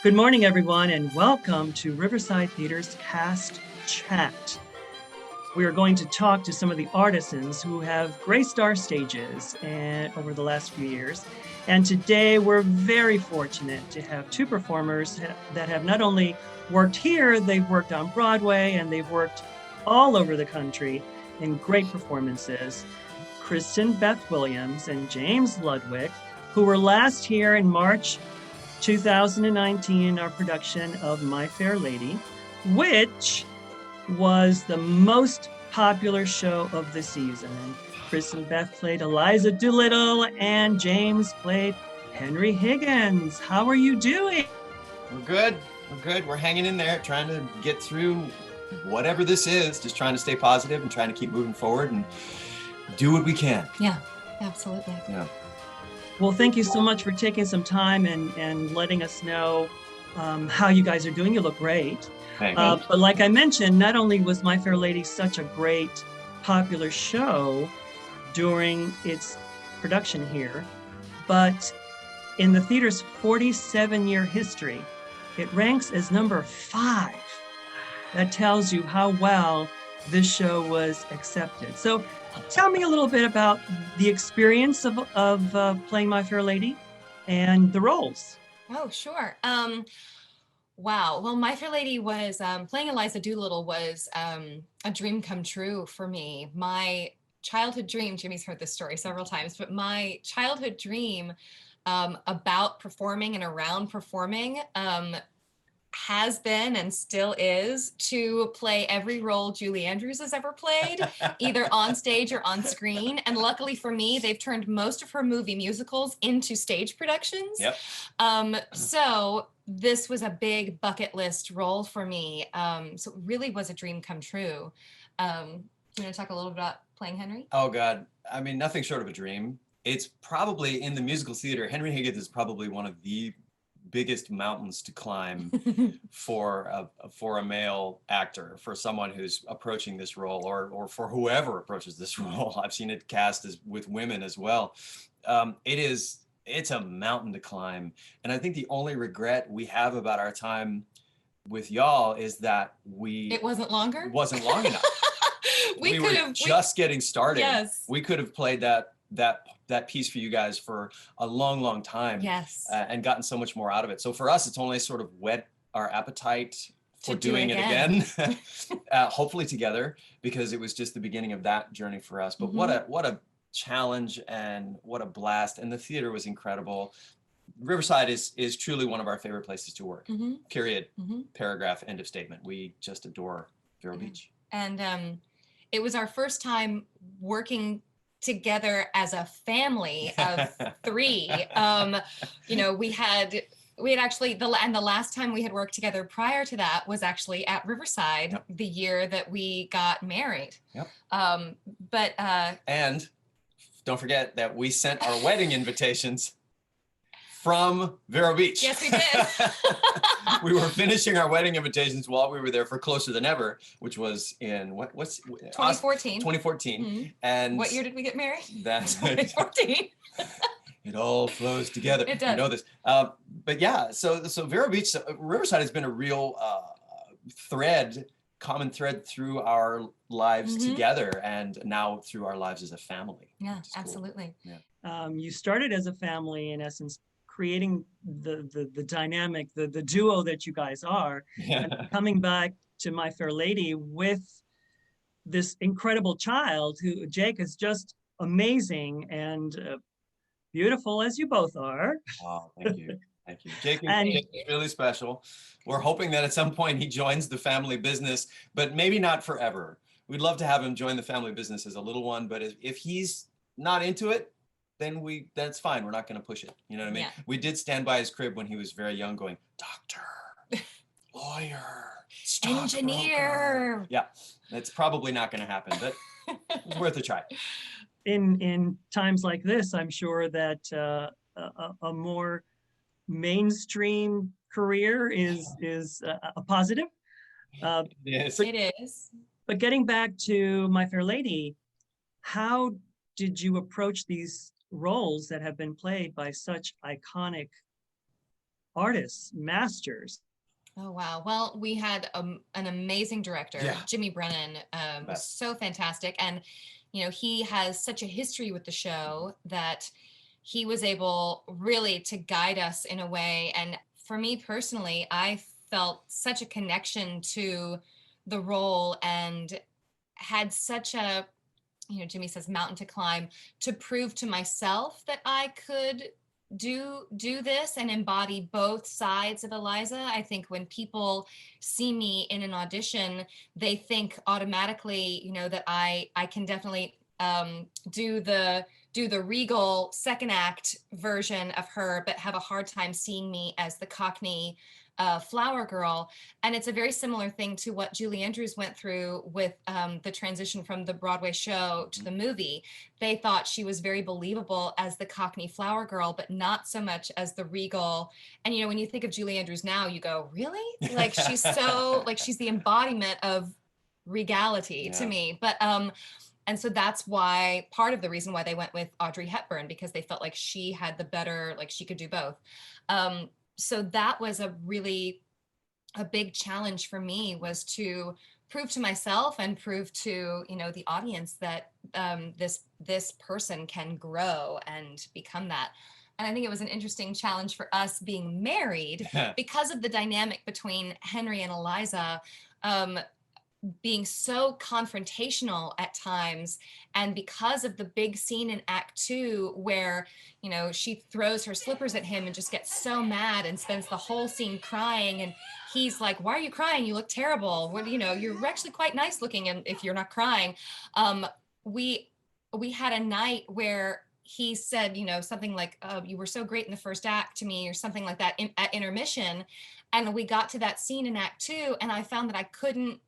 Good morning, everyone, and welcome to Riverside Theater's Cast Chat. We are going to talk to some of the artisans who have graced our stages over the last few years. And today we're very fortunate to have two performers that have not only worked here, they've worked on Broadway, and they've worked all over the country in great performances. Kristen Williams and James Ludwig, who were last here in March 2019 in our production of My Fair Lady, which was the most popular show of the season. Kristen played Eliza Doolittle and James played Henry Higgins. How are you doing? We're good. We're hanging in there, trying to get through whatever this is, just trying to stay positive and trying to keep moving forward and do what we can. Yeah, absolutely. Yeah. Well, thank you so much for taking some time and letting us know how you guys are doing. You look great. But like I mentioned, not only was My Fair Lady such a great popular show during its production here, but in the theater's 47-year history, it ranks as number 5. That tells you how well this show was accepted. So tell me a little bit about the experience of playing My Fair Lady and the roles. Oh, sure. Wow. Well, My Fair Lady was, playing Eliza Doolittle was a dream come true for me. My childhood dream, Jimmy's heard this story several times, but my childhood dream about performing and around performing has been and still is to play every role Julie Andrews has ever played, either on stage or on screen. And luckily for me, they've turned most of her movie musicals into stage productions. Yep. So this was a big bucket list role for me. So it really was a dream come true. You want to talk a little bit about playing Henry? Oh, God. I mean, nothing short of a dream. It's probably, in the musical theater, Henry Higgins is probably one of the biggest mountains to climb for a male actor, for someone who's approaching this role, or for whoever approaches this role. I've seen it cast with women as well. It's a mountain to climb, and I think the only regret we have about our time with y'all is that it wasn't longer. Wasn't long enough. we were just getting started. Yes, we could have played that piece for you guys for a long time. Yes. And gotten so much more out of it. So for us, it's only sort of whet our appetite for doing it again. Hopefully together, because it was just the beginning of that journey for us. But what a challenge and what a blast. And the theater was incredible. Riverside is truly one of our favorite places to work. Period. Paragraph, end of statement. We just adore Vero Beach. And it was our first time working together as a family of 3. We had actually the last time we had worked together prior to that was actually at Riverside, the year that we got married. Yep. And don't forget that we sent our wedding invitations from Vero Beach. Yes, we did. We were finishing our wedding invitations while we were there for Closer Than Ever, which was in 2014. 2014. And what year did we get married? That's 2014. It all flows together. It does. You know this. But yeah, so Vero Beach, Riverside has been a real common thread through our lives together, and now through our lives as a family. Yeah, absolutely. Cool. Yeah. You started as a family, in essence, creating the dynamic, the duo that you guys are, and coming back to My Fair Lady with this incredible child who Jake is just amazing and beautiful, as you both are. Oh, thank you. Thank you. Jake is really special. We're hoping that at some point he joins the family business, but maybe not forever. We'd love to have him join the family business as a little one, but if he's not into it, then that's fine. We're not going to push it. You know what I mean? Yeah. We did stand by his crib when he was very young going, doctor, lawyer, engineer. Yeah, that's probably not going to happen, but it's worth a try. In times like this, I'm sure that a more mainstream career is a positive. Yes, it is. But getting back to My Fair Lady, how did you approach these roles that have been played by such iconic artists, masters. Oh, wow. Well, we had an amazing director, Yeah. Jimmy Brennan, was so fantastic. And, he has such a history with the show that he was able really to guide us in a way. And for me personally, I felt such a connection to the role and had such a, Jimmy says mountain to climb, to prove to myself that I could do this and embody both sides of Eliza. I think when people see me in an audition, they think automatically, that I can definitely do the regal second act version of her, but have a hard time seeing me as the Cockney flower girl. And it's a very similar thing to what Julie Andrews went through with the transition from the Broadway show to the movie. They thought she was very believable as the Cockney flower girl, but not so much as the regal. And, when you think of Julie Andrews now, you go, really? Like, she's so, like, she's the embodiment of regality to me. But, and so that's why, part of the reason why they went with Audrey Hepburn, because they felt like she had the better, like she could do both. So that was a big challenge for me, was to prove to myself and prove to, the audience that this person can grow and become that. And I think it was an interesting challenge for us being married because of the dynamic between Henry and Eliza, being so confrontational at times, and because of the big scene in Act 2 where she throws her slippers at him and just gets so mad and spends the whole scene crying, and he's like, why are you crying? You look terrible. What, you're actually quite nice looking, and if you're not crying. We had a night where he said, something like, you were so great in the first act to me, or something like that at intermission, and we got to that scene in Act 2, and I found that I couldn't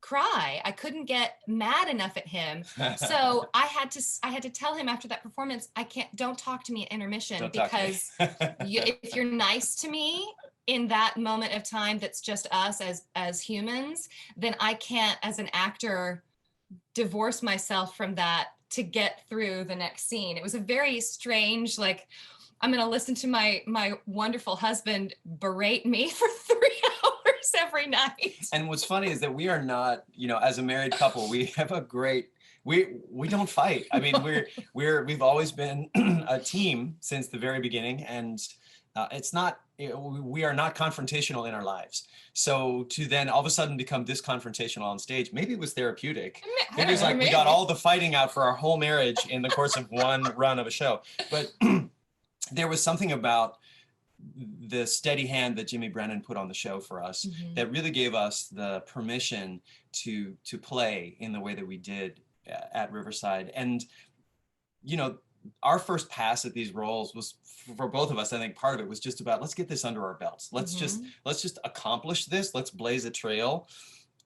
cry. I couldn't get mad enough at him. So I had to tell him after that performance, don't talk to me at intermission, because if you're nice to me in that moment of time, that's just us as humans, then I can't, as an actor, divorce myself from that to get through the next scene. It was a very strange, like, I'm going to listen to my wonderful husband berate me for 3 hours every night. And what's funny is that we are not, as a married couple, we have a great, we don't fight. I mean, we've always been a team since the very beginning, and it's not, we are not confrontational in our lives. So to then all of a sudden become this confrontational on stage, maybe it was therapeutic. Maybe it was like we got all the fighting out for our whole marriage in the course of one run of a show. But there was something about the steady hand that Jimmy Brennan put on the show for us that really gave us the permission to play in the way that we did at Riverside. And, our first pass at these roles was, for both of us, I think part of it was just about, let's get this under our belts. Let's just accomplish this. Let's blaze a trail.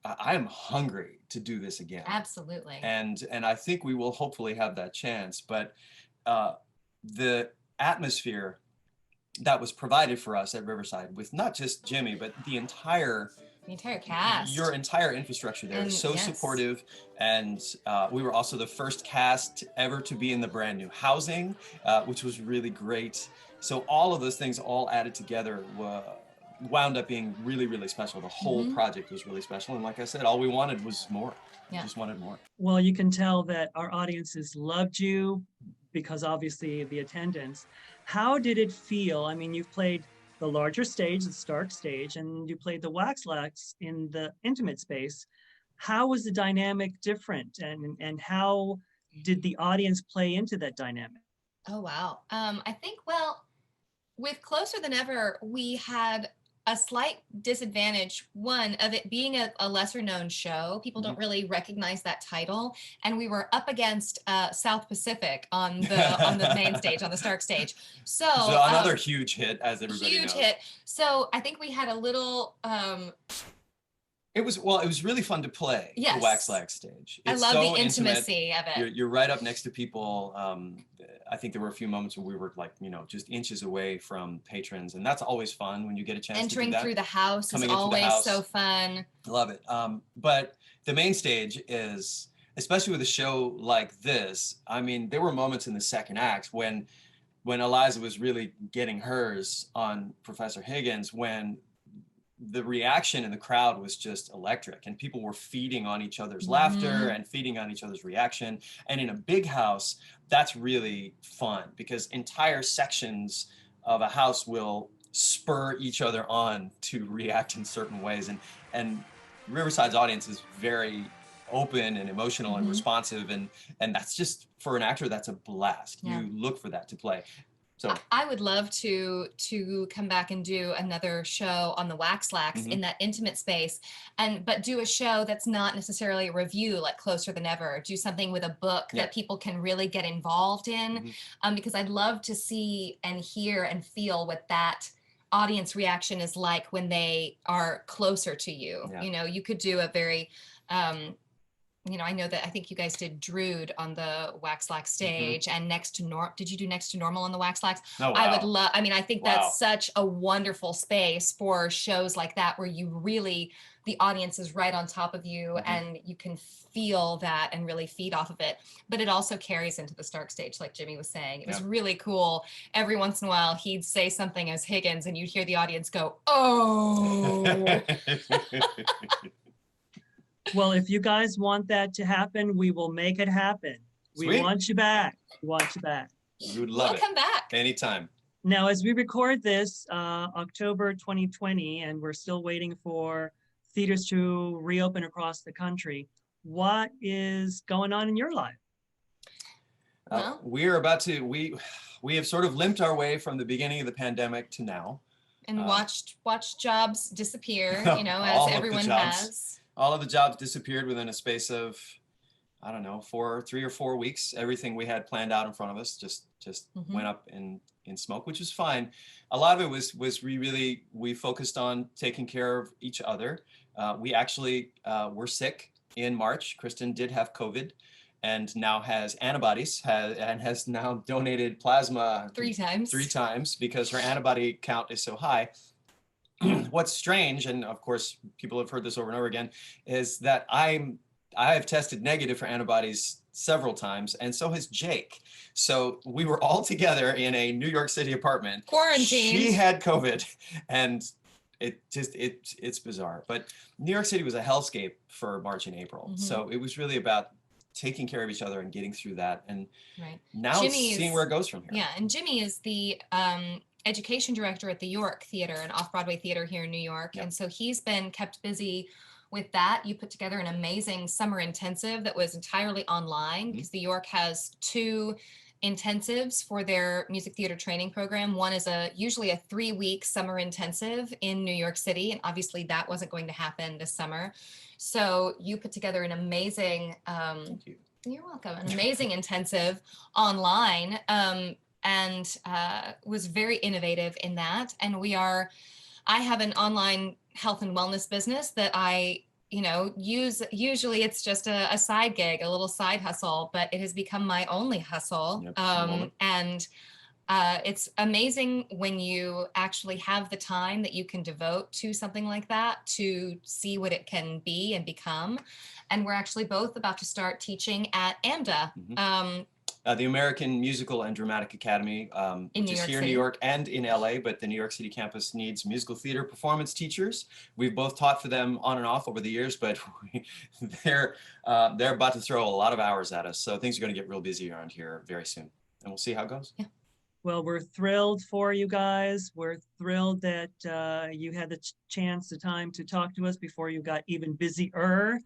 I am hungry to do this again. Absolutely. And I think we will hopefully have that chance. But the atmosphere that was provided for us at Riverside, with not just Jimmy, but the entire cast, your entire infrastructure there, is so supportive. And we were also the first cast ever to be in the brand new housing, which was really great. So all of those things all added together wound up being really, really special. The whole project was really special. And like I said, all we wanted was more. We just wanted more. Well, you can tell that our audiences loved you, because obviously the attendance. How did it feel? I mean, you've played the larger stage, the Stark stage, and you played the Waxlax in the intimate space. How was the dynamic different, and how did the audience play into that dynamic? Oh, wow. I think, well, with Closer Than Ever, we had a slight disadvantage, one of it being a lesser known show. People don't really recognize that title. And we were up against South Pacific on the main stage, on the Stark stage. So another huge hit, as everybody knows. Huge hit. So I think we had a little... It was really fun to play the Waxlax stage. I love the intimacy of it. You're right up next to people. I think there were a few moments where we were like, just inches away from patrons, and that's always fun when you get a chance to do that. Entering through the house is always so fun. Love it. But the main stage is, especially with a show like this, I mean, there were moments in the second act when when Eliza was really getting hers on Professor Higgins, when the reaction in the crowd was just electric, and people were feeding on each other's laughter and feeding on each other's reaction. And in a big house, that's really fun, because entire sections of a house will spur each other on to react in certain ways. And Riverside's audience is very open and emotional and responsive, and that's just, for an actor, that's a blast. You look for that to play. So I would love to come back and do another show on the Wax Lax in that intimate space, but do a show that's not necessarily a review like Closer Than Ever. Do something with a book that people can really get involved in, because I'd love to see and hear and feel what that audience reaction is like when they are closer to you. You know, you could do a very you know, I know that I think you guys did Drood on the Wax Lax stage, and Next to Normal. Did you do Next to Normal on the Wax Lax? Oh, wow. I would love, I mean, I think that's such a wonderful space for shows like that, where you really, the audience is right on top of you and you can feel that and really feed off of it. But it also carries into the Stark stage, like Jimmy was saying. It was really cool. Every once in a while, he'd say something as Higgins and you'd hear the audience go, oh. Well, if you guys want that to happen, we will make it happen. Sweet. We want you back. We want you back. We would love We'll come back. Anytime. Now, as we record this, October 2020, and we're still waiting for theaters to reopen across the country, what is going on in your life? Well, We're about to, we have sort of limped our way from the beginning of the pandemic to now. and watched jobs disappear, you know, all as of the everyone jobs. has. All of the jobs disappeared within a space of, I don't know, 3 or 4 weeks. Everything we had planned out in front of us just went up in smoke, which was fine. A lot of it was we focused on taking care of each other. We actually were sick in March. Kristen did have COVID and now has antibodies, and has now donated plasma 3 times. 3 times because her antibody count is so high. What's strange, and of course people have heard this over and over again, is that I have tested negative for antibodies several times, and so has Jake. So we were all together in a New York City apartment. Quarantined. She had COVID, and it's bizarre. But New York City was a hellscape for March and April. So it was really about taking care of each other and getting through that. And now seeing where it goes from here. Yeah, and Jimmy is the education director at the York Theater, an off-Broadway theater here in New York. And so he's been kept busy with that. You put together an amazing summer intensive that was entirely online, because the York has 2 intensives for their music theater training program. One is usually a 3-week summer intensive in New York City, and obviously that wasn't going to happen this summer. So you put together an amazing, you're welcome, an amazing intensive online, and was very innovative in that. And I have an online health and wellness business that I, you know, usually it's just a side gig, a little side hustle, but it has become my only hustle. And it's amazing when you actually have the time that you can devote to something like that to see what it can be and become. And we're actually both about to start teaching at AMDA. The American Musical and Dramatic Academy, which is here in New York and in LA, but the New York City campus needs musical theater performance teachers. We've both taught for them on and off over the years, but they're about to throw a lot of hours at us. So things are going to get real busy around here very soon, and we'll see how it goes. Yeah. Well, we're thrilled for you guys. We're thrilled that you had the chance, the time to talk to us before you got even busier.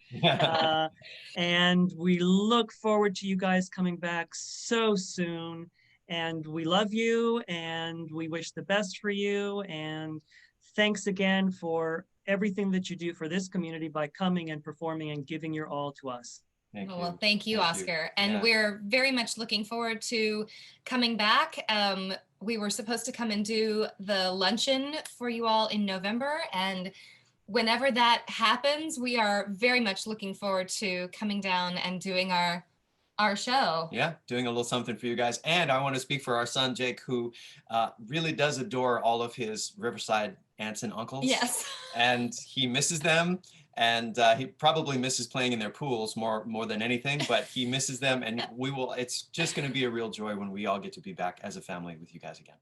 And we look forward to you guys coming back so soon. And we love you, and we wish the best for you. And thanks again for everything that you do for this community by coming and performing and giving your all to us. Well, thank you, Oscar. And we're very much looking forward to coming back. We were supposed to come and do the luncheon for you all in November. And whenever that happens, we are very much looking forward to coming down and doing our our show. Yeah, doing a little something for you guys. And I want to speak for our son, Jake, who really does adore all of his Riverside aunts and uncles. Yes. And he misses them. And he probably misses playing in their pools more than anything, but he misses them. And it's just going to be a real joy when we all get to be back as a family with you guys again.